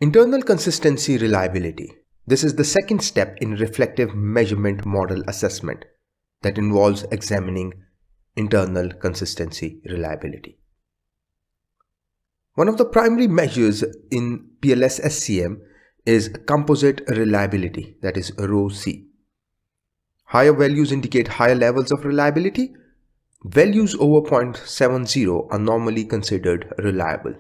Internal consistency reliability. This is the second step in reflective measurement model assessment that involves examining internal consistency reliability. One of the primary measures in PLS-SEM is composite reliability, that is RhoC. Higher values indicate higher levels of reliability. Values over 0.70 are normally considered reliable.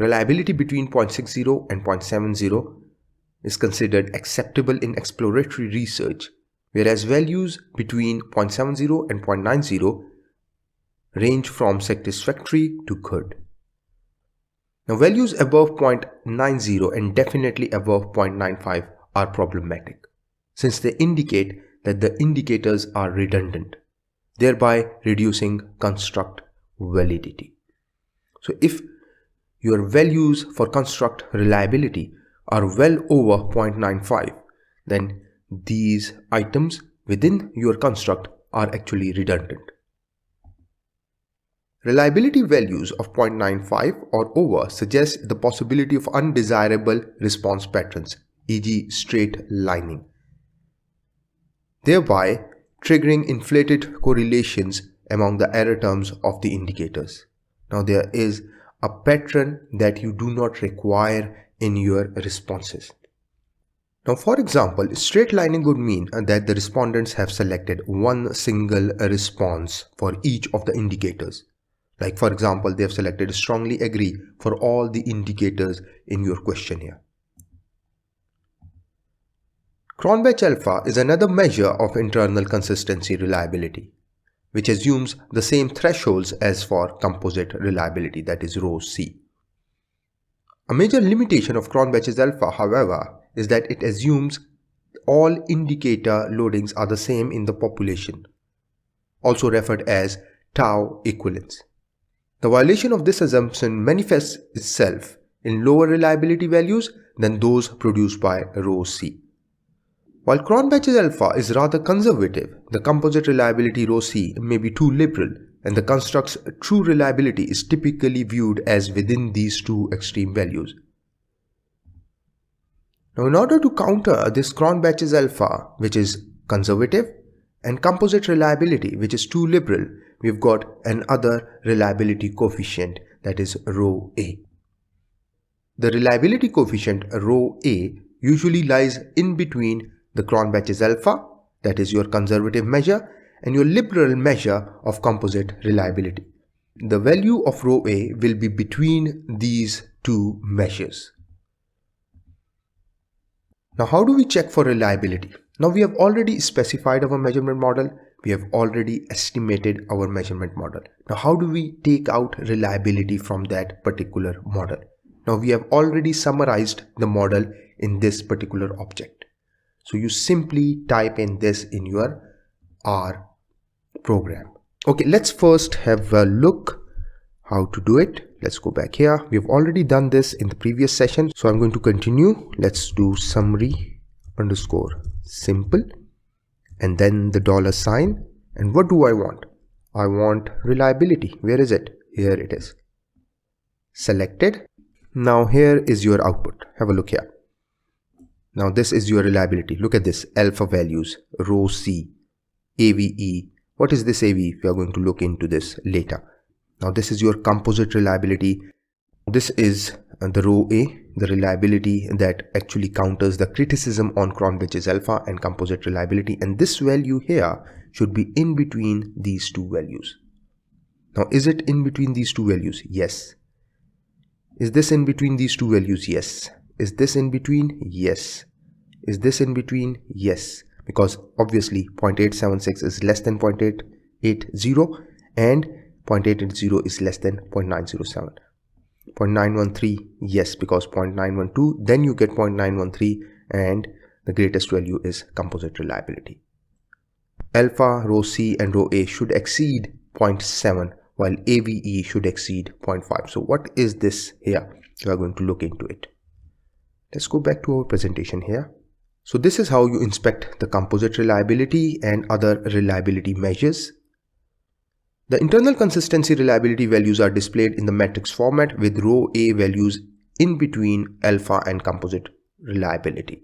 Reliability between 0.60 and 0.70 is considered acceptable in exploratory research, whereas values between 0.70 and 0.90 range from satisfactory to good. Now, values above 0.90 and definitely above 0.95 are problematic, since they indicate that the indicators are redundant, thereby reducing construct validity. So if your values for construct reliability are well over 0.95, then these items within your construct are actually redundant. Reliability values of 0.95 or over suggest the possibility of undesirable response patterns, e.g. straight lining, thereby triggering inflated correlations among the error terms of the indicators. Now, there is a pattern that you do not require in your responses. Now, for example, straight lining would mean that the respondents have selected one single response for each of the indicators. Like, for example, they have selected strongly agree for all the indicators in your questionnaire. Cronbach Alpha is another measure of internal consistency reliability, which assumes the same thresholds as for composite reliability, that is RhoC. A major limitation of Cronbach Alpha, however, is that it assumes all indicator loadings are the same in the population, also referred as tau equivalence. The violation of this assumption manifests itself in lower reliability values than those produced by RhoC. While Cronbach Alpha is rather conservative, the composite reliability RhoC may be too liberal, and the construct's true reliability is typically viewed as within these two extreme values. Now, in order to counter this Cronbach Alpha, which is conservative, and composite reliability, which is too liberal, we've got another reliability coefficient, that is RhoA. The reliability coefficient RhoA usually lies in between the Cronbach Alpha, that is your conservative measure, and your liberal measure of composite reliability. The value of RhoA will be between these two measures. Now, how do we check for reliability? Now, we have already specified our measurement model. We have already estimated our measurement model. Now, how do we take out reliability from that particular model? Now, we have already summarized the model in this particular object. So you simply type in this in your R program. Okay, let's first have a look how to do it. Let's go back here. We've already done this in the previous session, so I'm going to continue. Let's do summary underscore simple and then the $sign. And what do I want? I want reliability. Where is it? Here it is. Selected. Now here is your output. Have a look here. Now this is your reliability. Look at this alpha values, RhoC, AVE. What is this AVE? We are going to look into this later. Now this is your composite reliability. This is the RhoA, the reliability that actually counters the criticism on Cronbach Alpha and composite reliability. And this value here should be in between these two values. Now, is it in between these two values? Yes. Is this in between these two values? Yes. Is this in between? Yes. Is this in between? Yes. Because obviously 0.876 is less than 0.880 and 0.880 is less than 0.907. 0.913, yes, because 0.912, then you get 0.913 and the greatest value is composite reliability. Alpha, RhoC and RhoA should exceed 0.7 while AVE should exceed 0.5. So what is this here? We are going to look into it. Let's go back to our presentation here. So this is how you inspect the composite reliability and other reliability measures. The internal consistency reliability values are displayed in the matrix format with RhoA values in between alpha and composite reliability.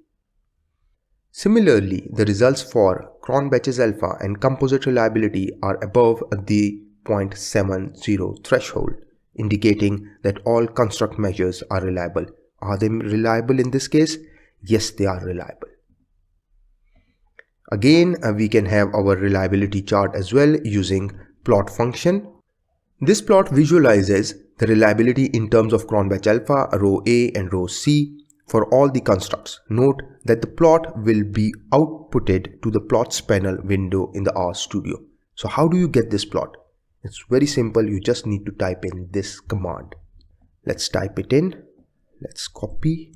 Similarly, the results for Cronbach alpha and composite reliability are above the 0.70 threshold, indicating that all construct measures are reliable. Are they reliable in this case? Yes, they are reliable. Again, we can have our reliability chart as well using plot function. This plot visualizes the reliability in terms of Cronbach alpha, RhoA and RhoC for all the constructs. Note that the plot will be outputted to the plots panel window in the RStudio. So how do you get this plot? It's very simple. You just need to type in this command. Let's type it in. Let's copy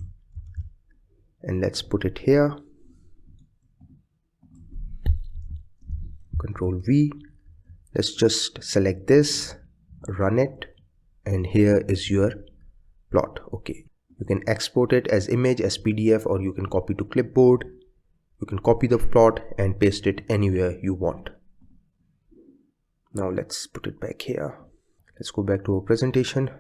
and let's put it here. Control V. Let's just select this, run it, and here is your plot. Okay. You can export it as image, as PDF, or you can copy to clipboard. You can copy the plot and paste it anywhere you want. Now let's put it back here. Let's go back to our presentation.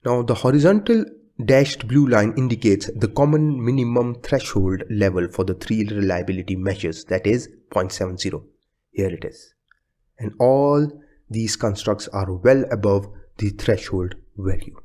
Now the horizontal dashed blue line indicates the common minimum threshold level for the three reliability measures, that is 0.70. Here it is. And all these constructs are well above the threshold value.